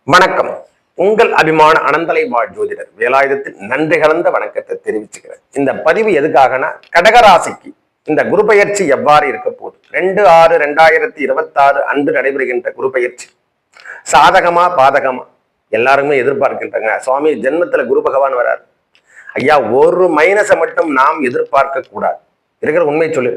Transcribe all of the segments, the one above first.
வணக்கம். உங்கள் அபிமான அனந்தலை வாழ் ஜோதிடர் வேலாயுதத்தின் நன்றி கலந்த வணக்கத்தை தெரிவிச்சுக்கிறேன். இந்த பதிவு எதுக்காகனா, கடகராசிக்கு இந்த குரு பயிற்சி எவ்வாறு இருக்க போகுது, 2/6/2026 அன்று நடைபெறுகின்ற குரு பயிற்சி சாதகமா பாதகமா எல்லாருமே எதிர்பார்க்கின்றங்க. சுவாமி, ஜென்மத்துல குரு பகவான் வராரு ஐயா, ஒரு மைனஸை மட்டும் நாம் எதிர்பார்க்க கூடாது. இருக்கிற உண்மை சொல்லு.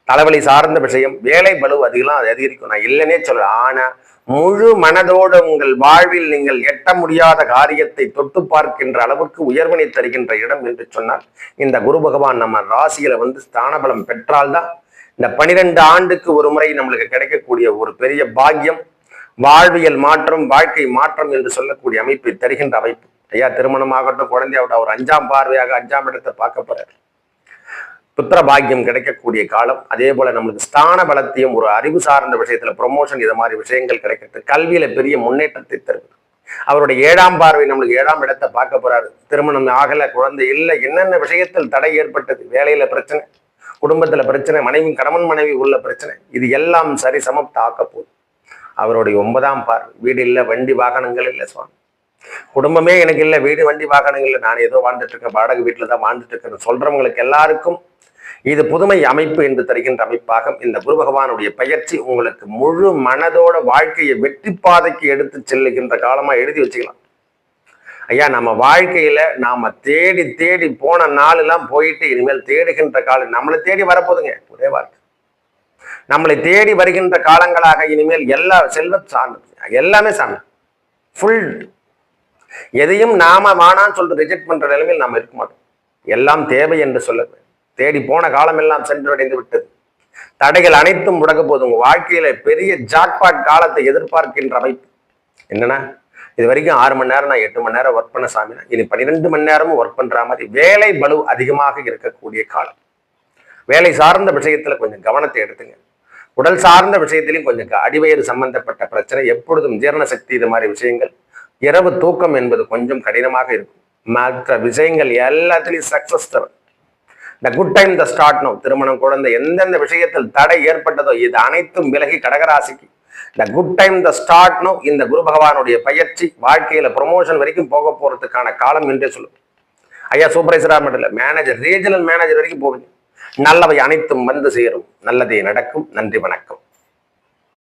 தலைவலி சார்ந்த விஷயம், வேலை பலு அதிகலாம் அது அதிகரிக்கும், நான் இல்லைன்னே சொல்ல. ஆனா முழு மனதோடு உங்கள் வாழ்வில் நீங்கள் எட்ட முடியாத காரியத்தை தொட்டு பார்க்கின்ற அளவுக்கு உயர்வினை தருகின்ற இடம் என்று சொன்னால் இந்த குரு பகவான் நம்ம ராசியில ஸ்தானபலம் பெற்றால்தான் இந்த 12 ஆண்டுக்கு ஒரு முறை நம்மளுக்கு கிடைக்கக்கூடிய ஒரு பெரிய பாக்கியம், வாழ்வியல் மாற்றம், வாழ்க்கை மாற்றம் என்று சொல்லக்கூடிய அமைப்பை தருகின்ற அமைப்பு. ஐயா, திருமணமாகட்டும், குழந்தையாகட்டும், அவர் 5ஆம் பார்வையாக 5ஆம் இடத்தை பார்க்க போறார். புத்திர பாக்கியம் கிடைக்கக்கூடிய காலம். அதே போல நம்மளுக்கு ஸ்தான பலத்தையும் ஒரு அறிவு சார்ந்த விஷயத்துல ப்ரொமோஷன், இது மாதிரி விஷயங்கள் கிடைக்கிறது. கல்வியில பெரிய முன்னேற்றத்தை தருது. அவருடைய 7ஆம் பார்வை நம்மளுக்கு 7ஆம் இடத்தை பார்க்க போறாரு. திருமணம் ஆகல, குழந்தை இல்லை, என்னென்ன விஷயத்தில் தடை ஏற்பட்டது, வேலையில பிரச்சனை, குடும்பத்துல பிரச்சனை, கணவன் மனைவி உள்ள பிரச்சனை, இது எல்லாம் சரி சமத்தை ஆக்க போகுது. அவருடைய 9ஆம் பார்வை, வீடு இல்லை, வண்டி வாகனங்கள் இல்லை சுவாமி, குடும்பமே எனக்கு இல்லை, வீடு வண்டி வாகனங்கள் இல்லை, நான் ஏதோ வாழ்ந்துட்டு இருக்கேன், வாடகை வீட்டுல தான் வாழ்ந்துட்டு இருக்கேன் சொல்றவங்களுக்கு எல்லாருக்கும் இது புதுமை அமைப்பு என்று தருகின்ற அமைப்பாக இந்த குரு பகவானுடைய பயிற்சி உங்களுக்கு முழு மனதோட வாழ்க்கையை வெற்றி பாதைக்கு எடுத்து செல்லுகின்ற காலமா எழுதி வச்சுக்கலாம். ஐயா, நம்ம வாழ்க்கையில நாம தேடி தேடி போன நாள் எல்லாம் போயிட்டு இனிமேல் தேடுகின்ற காலம் நம்மளை தேடி வரப்போதுங்க. ஒரே வார்த்தை, நம்மளை தேடி வருகின்ற காலங்களாக இனிமேல் எல்லா செல்வ சார்ந்தது, எல்லாமே சார்ந்தது, ஃபுல். எதையும் நாம வானான்னு சொல்லிட்டு ரிஜெக்ட் பண்ற நிலைமையில் நாம இருக்க மாட்டோம். எல்லாம் தேவை என்று சொல்ல தேடி போன காலம் எல்லாம் சென்றடைந்து விட்டது. தடைகள் அனைத்தும் முடக்க போது உங்க வாழ்க்கையில பெரிய ஜாக்பாட் காலத்தை எதிர்பார்க்கின்ற அமைப்பு. என்னன்னா, இது வரைக்கும் 6 மணி நேரம், நான் 8 மணி நேரம் ஒர்க் பண்ண சாமினா இனி 12 மணி நேரமும் ஒர்க் பண்ற மாதிரி வேலை பலு அதிகமாக இருக்கக்கூடிய காலம். வேலை சார்ந்த விஷயத்துல கொஞ்சம் கவனத்தை எடுத்துங்க. உடல் சார்ந்த விஷயத்திலையும் கொஞ்சம் அடிவயிறு சம்பந்தப்பட்ட பிரச்சனை, எப்பொழுதும் ஜீரண சக்தி, இது மாதிரி விஷயங்கள், இரவு தூக்கம் என்பது கொஞ்சம் கடினமாக இருக்கும். மற்ற விஷயங்கள் எல்லாத்திலையும் சக்சஸ் தரும். இந்த குட் டைம் த ஸ்டார்ட் நோ. திருமணம், குழந்தை, எந்தெந்த விஷயத்தில் தடை ஏற்பட்டதோ இது அனைத்தும் விலகி கடகராசிக்கு இந்த குட் டைம் த ஸ்டார்ட் நோ. இந்த குரு பகவானுடைய பயிற்சி வாழ்க்கையில ப்ரொமோஷன் வரைக்கும் போக போறதுக்கான காலம் என்றே சொல்லும். ஐயா, சூப்பர்வைசரா மட்டும் இல்ல, மேனேஜர், ரீஜனல் மேனேஜர் வரைக்கும் போவீங்க. நல்லவை அனைத்தும் வந்து சேரும். நல்லதே நடக்கும். நன்றி, வணக்கம்.